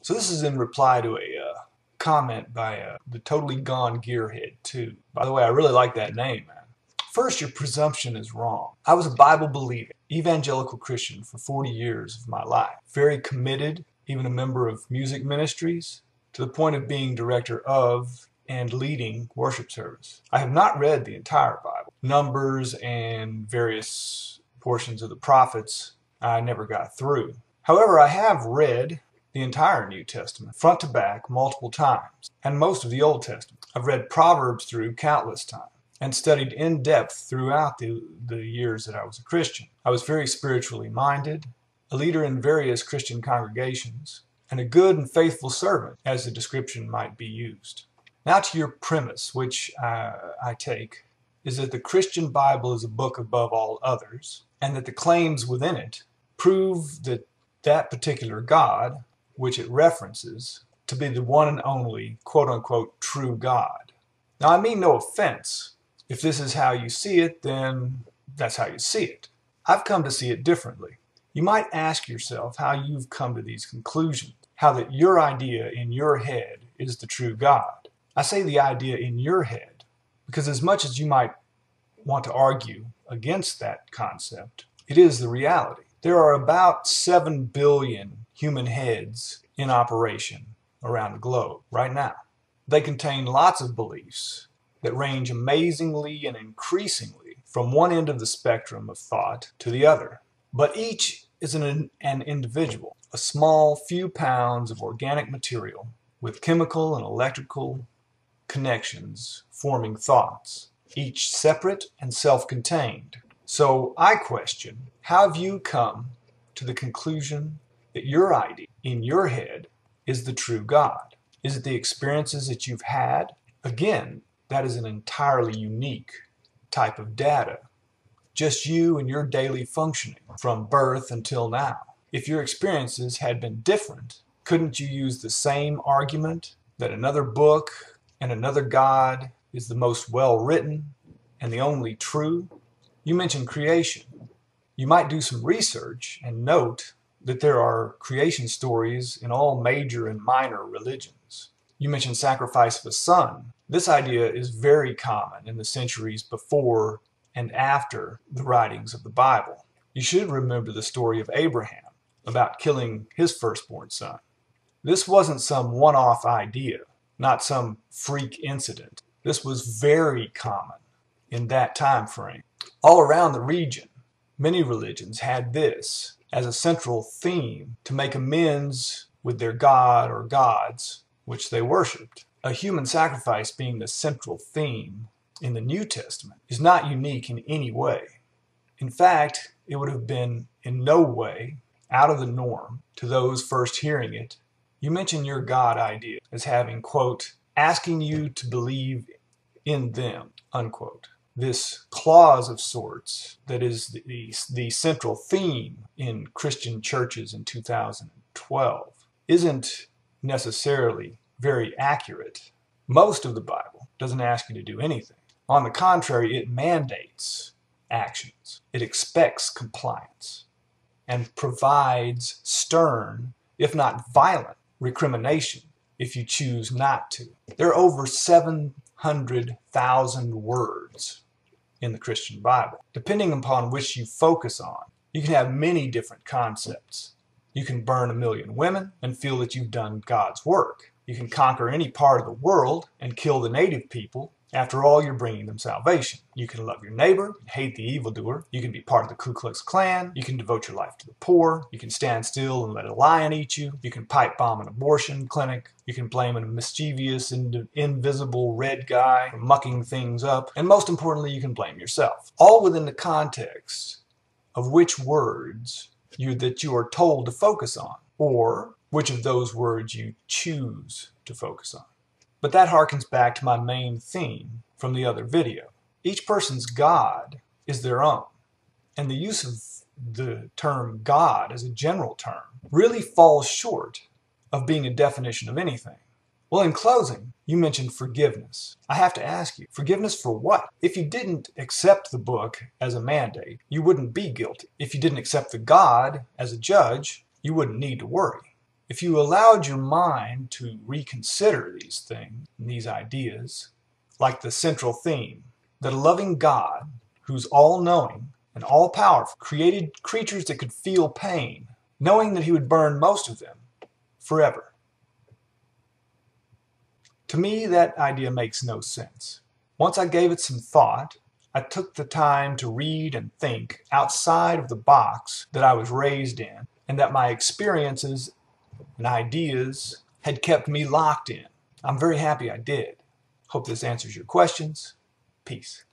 So this is in reply to a comment by the Totally Gone Gearhead 2. By the way, I really like that name, man. First, your presumption is wrong. I was a Bible-believing, evangelical Christian for 40 years of my life. Very committed, even a member of music ministries, to the point of being director of and leading worship service. I have not read the entire Bible. Numbers and various portions of the prophets I never got through. However, I have read the entire New Testament, front to back, multiple times, and most of the Old Testament. I've read Proverbs through countless times and studied in depth throughout the years that I was a Christian. I was very spiritually minded, a leader in various Christian congregations, and a good and faithful servant, as the description might be used. Now to your premise, which I take, is that the Christian Bible is a book above all others, and that the claims within it prove that that particular God, which it references, to be the one and only quote-unquote true God. Now I mean no offense. If this is how you see it, then that's how you see it. I've come to see it differently. You might ask yourself how you've come to these conclusions, how that your idea in your head is the true God. I say the idea in your head because as much as you might want to argue against that concept, it is the reality. There are about 7 billion human heads in operation around the globe right now. They contain lots of beliefs that range amazingly and increasingly from one end of the spectrum of thought to the other. But each is an individual, a small few pounds of organic material with chemical and electrical connections forming thoughts, each separate and self-contained. So I question, how have you come to the conclusion that your idea in your head is the true God? Is it the experiences that you've had? Again, that is an entirely unique type of data. Just you and your daily functioning from birth until now. If your experiences had been different, couldn't you use the same argument that another book and another God is the most well-written and the only true? You mentioned creation. You might do some research and note that there are creation stories in all major and minor religions. You mentioned sacrifice of a son. This idea is very common in the centuries before and after the writings of the Bible. You should remember the story of Abraham about killing his firstborn son. This wasn't some one-off idea, not some freak incident. This was very common in that time frame. All around the region, many religions had this as a central theme to make amends with their god or gods which they worshipped. A human sacrifice being the central theme in the New Testament is not unique in any way. In fact, it would have been in no way out of the norm to those first hearing it. You mention your God idea as having, quote, asking you to believe in them, unquote. This clause of sorts that is the central theme in Christian churches in 2012 isn't necessarily very accurate. Most of the Bible doesn't ask you to do anything. On the contrary, it mandates actions. It expects compliance and provides stern, if not violent, recrimination if you choose not to. There are over 700,000 words in the Christian Bible. Depending upon which you focus on, you can have many different concepts. You can burn 1 million women and feel that you've done God's work. You can conquer any part of the world and kill the native people. After all, you're bringing them salvation. You can love your neighbor and hate the evildoer. You can be part of the Ku Klux Klan. You can devote your life to the poor. You can stand still and let a lion eat you. You can pipe bomb an abortion clinic. You can blame a mischievous, invisible red guy for mucking things up. And most importantly, you can blame yourself. All within the context of which words that you are told to focus on, or which of those words you choose to focus on. But that harkens back to my main theme from the other video. Each person's God is their own, and the use of the term God as a general term really falls short of being a definition of anything. Well, in closing, you mentioned forgiveness. I have to ask you, forgiveness for what? If you didn't accept the book as a mandate, you wouldn't be guilty. If you didn't accept the God as a judge, you wouldn't need to worry. If you allowed your mind to reconsider these things, these ideas, like the central theme, that a loving God, who's all-knowing and all-powerful, created creatures that could feel pain, knowing that he would burn most of them forever. To me, that idea makes no sense. Once I gave it some thought, I took the time to read and think outside of the box that I was raised in, and that my experiences and ideas had kept me locked in. I'm very happy I did. Hope this answers your questions. Peace.